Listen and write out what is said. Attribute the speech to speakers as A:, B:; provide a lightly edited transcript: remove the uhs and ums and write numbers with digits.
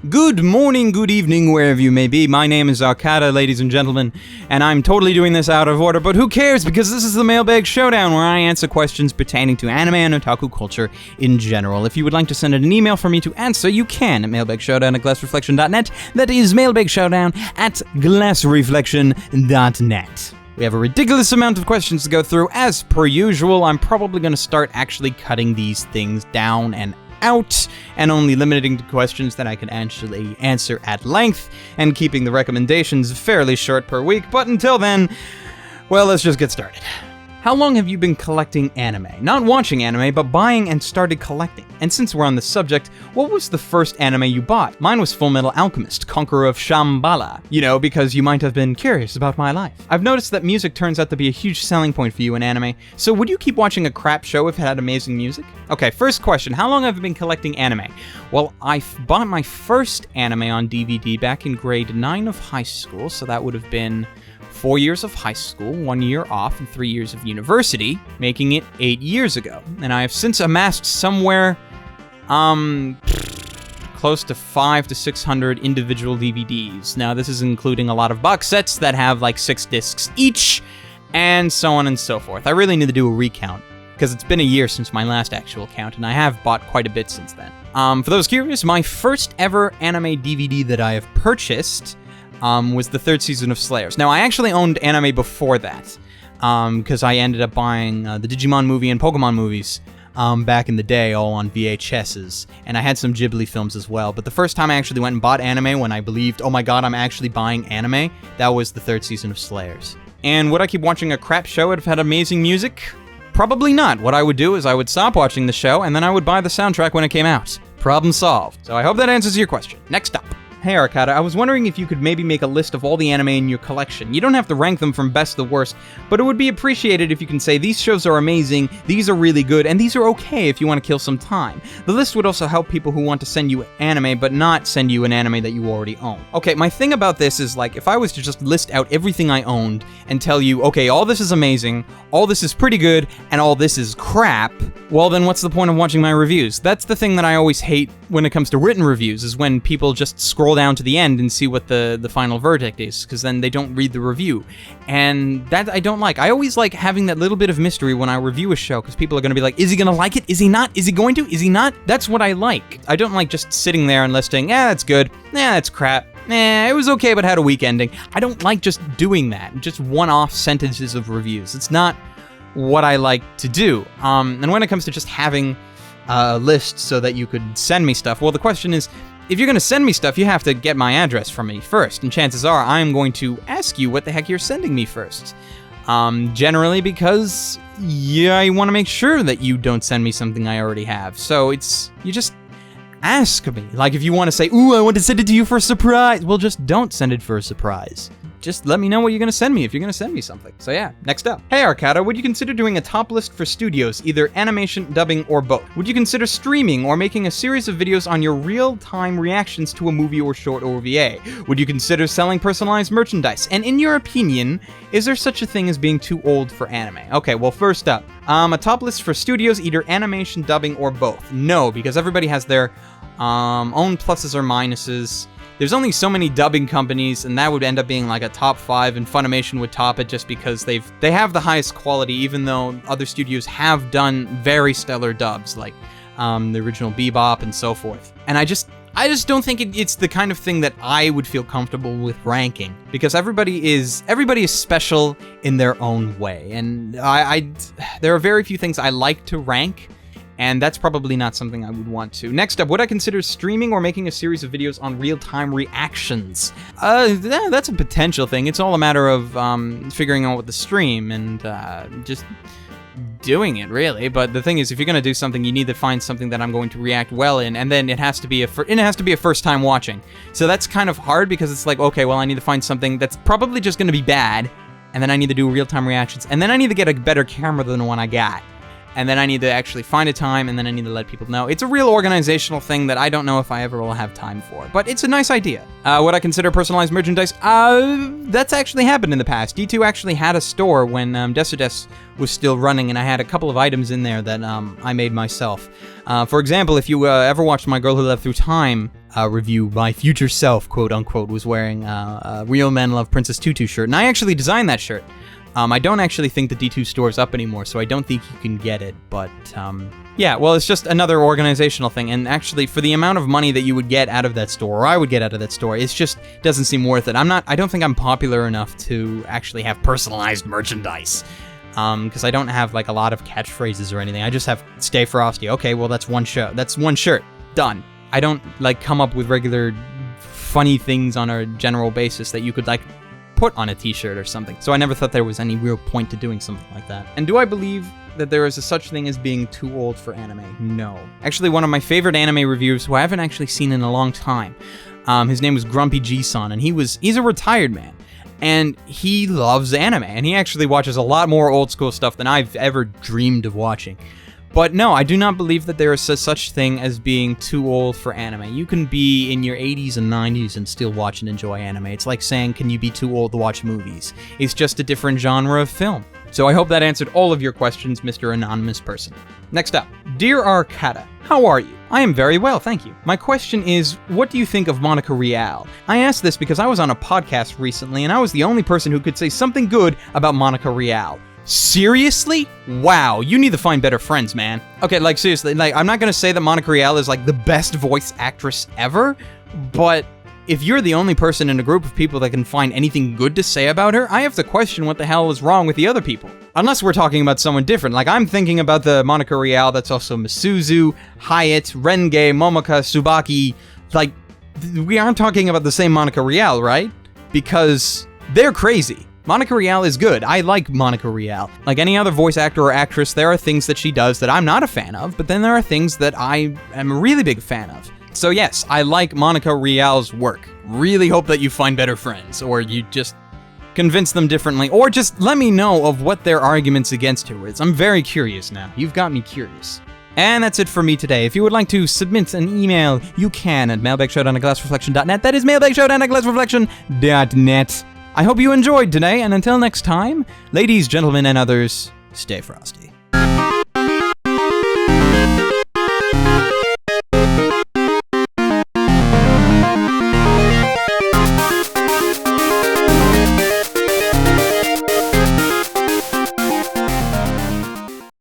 A: Good morning, good evening, wherever you may be. My name is Arcada, ladies and gentlemen, and I'm totally doing this out of order, but who cares, because this is the Mailbag Showdown, where I answer questions pertaining to anime and otaku culture in general. If you would like to send an email for me to answer, you can at mailbagshowdown@glassreflection.net. That is mailbagshowdown@glassreflection.net. We have a ridiculous amount of questions to go through. As per usual, I'm probably going to start actually cutting these things down and out, and only limiting to questions that I can actually answer at length, and keeping the recommendations fairly short per week. But until then, well, let's just get started. How long have you been collecting anime? Not watching anime, but buying and started collecting. And since we're on the subject, what was the first anime you bought? Mine was Fullmetal Alchemist, Conqueror of Shambhala. You know, because you might have been curious about my life. I've noticed that music turns out to be a huge selling point for you in anime, so would you keep watching a crap show if it had amazing music? Okay, first question, how long have I been collecting anime? Well, I bought my first anime on DVD back in grade 9 of high school, so that would have been 4 years of high school, 1 year off, and 3 years of university, making it 8 years ago. And I have since amassed somewhere, close to 500 to 600 individual DVDs. Now, this is including a lot of box sets that have like 6 discs each, and so on and so forth. I really need to do a recount, because it's been a year since my last actual count, and I have bought quite a bit since then. For those curious, my first ever anime DVD that I have purchased was the 3rd season of Slayers. Now, I actually owned anime before that, because I ended up buying the Digimon movie and Pokemon movies back in the day, all on VHSs, and I had some Ghibli films as well. But the first time I actually went and bought anime, when I believed, oh my god, I'm actually buying anime, that was the 3rd season of Slayers. And would I keep watching a crap show if it had amazing music? Probably not. What I would do is I would stop watching the show, and then I would buy the soundtrack when it came out. Problem solved. So I hope that answers your question. Next up. Hey Arcada, I was wondering if you could maybe make a list of all the anime in your collection. You don't have to rank them from best to worst, but it would be appreciated if you can say these shows are amazing, these are really good, and these are okay if you want to kill some time. The list would also help people who want to send you anime, but not send you an anime that you already own. Okay, my thing about this is, like, if I was to just list out everything I owned and tell you, okay, all this is amazing, all this is pretty good, and all this is crap, well then what's the point of watching my reviews? That's the thing that I always hate when it comes to written reviews, is when people just scroll down to the end and see what the final verdict is, because then they don't read the review. And that I don't like. I always like having that little bit of mystery when I review a show, because people are going to be like, is he going to like it? Is he not? Is he going to? Is he not? That's what I like. I don't like just sitting there and listing, that's good, that's crap, it was okay but had a weak ending. I don't like just doing that, just one-off sentences of reviews. It's not what I like to do. And when it comes to just having a list so that you could send me stuff, well, the question is, if you're going to send me stuff, you have to get my address from me first, and chances are I'm going to ask you what the heck you're sending me first. Generally because, yeah, I want to make sure that you don't send me something I already have. So you just ask me. Like, if you want to say, ooh, I want to send it to you for a surprise, well, just don't send it for a surprise. Just let me know what you're going to send me if you're going to send me something. So yeah, next up. Hey Arcada, would you consider doing a top list for studios, either animation, dubbing, or both? Would you consider streaming or making a series of videos on your real-time reactions to a movie or short OVA? Would you consider selling personalized merchandise? And in your opinion, is there such a thing as being too old for anime? Okay, well, first up, a top list for studios, either animation, dubbing, or both. No, because everybody has their own pluses or minuses. There's only so many dubbing companies, and that would end up being like a top 5, and Funimation would top it just because they have the highest quality, even though other studios have done very stellar dubs, like the original Bebop and so forth. And I just don't think it's the kind of thing that I would feel comfortable with ranking, because everybody is special in their own way, and there are very few things I like to rank, and that's probably not something I would want to. Next up, would I consider streaming or making a series of videos on real-time reactions? That's a potential thing. It's all a matter of figuring out what to stream and just doing it, really. But the thing is, if you're going to do something, you need to find something that I'm going to react well in, and then it has to be a first time watching. So that's kind of hard, because it's like, okay, well, I need to find something that's probably just going to be bad, and then I need to do real-time reactions, and then I need to get a better camera than the one I got. and then I need to actually find a time, and then I need to let people know. It's a real organizational thing that I don't know if I ever will have time for, but it's a nice idea. Would I consider personalized merchandise? That's actually happened in the past. D2 actually had a store when Decides was still running, and I had a couple of items in there that I made myself. For example, if you ever watched my Girl Who Lived Through Time review, my future self, quote unquote, was wearing a Real Men Love Princess Tutu shirt, and I actually designed that shirt. I don't actually think the D2 store is up anymore, so I don't think you can get it, but, yeah, well, it's just another organizational thing, and actually, for the amount of money that you would get out of that store, or I would get out of that store, it just doesn't seem worth it. I don't think I'm popular enough to actually have personalized merchandise, because I don't have, like, a lot of catchphrases or anything. I just have, Stay Frosty. Okay, well, that's one shirt. Done. I don't, like, come up with regular funny things on a general basis that you could, like, put on a t-shirt or something. So I never thought there was any real point to doing something like that. And do I believe that there is a such thing as being too old for anime? No. Actually, one of my favorite anime reviewers, who I haven't actually seen in a long time, his name was Grumpy G-san, and he's a retired man. And he loves anime, and he actually watches a lot more old school stuff than I've ever dreamed of watching. But no, I do not believe that there is such thing as being too old for anime. You can be in your 80s and 90s and still watch and enjoy anime. It's like saying, can you be too old to watch movies? It's just a different genre of film. So I hope that answered all of your questions, Mr. Anonymous Person. Next up, Dear Arcata, how are you? I am very well, thank you. My question is, what do you think of Monica Rial? I asked this because I was on a podcast recently and I was the only person who could say something good about Monica Rial. Seriously? Wow, you need to find better friends, man. Okay, like, seriously, like, I'm not gonna say that Monica Rial is, like, the best voice actress ever, but if you're the only person in a group of people that can find anything good to say about her, I have to question what the hell is wrong with the other people. Unless we're talking about someone different. Like, I'm thinking about the Monica Rial that's also Misuzu, Hyatt, Renge, Momoka, Tsubaki. Like, we aren't talking about the same Monica Rial, right? Because they're crazy. Monica Rial is good. I like Monica Rial. Like any other voice actor or actress, there are things that she does that I'm not a fan of, but then there are things that I am a really big fan of. So yes, I like Monica Rial's work. Really hope that you find better friends, or you just convince them differently, or just let me know of what their arguments against her is. I'm very curious now. You've got me curious. And that's it for me today. If you would like to submit an email, you can at mailbagshowdown@glassreflection.net. That is mailbagshowdown@glassreflection.net. I hope you enjoyed today, and until next time, ladies, gentlemen, and others, stay frosty.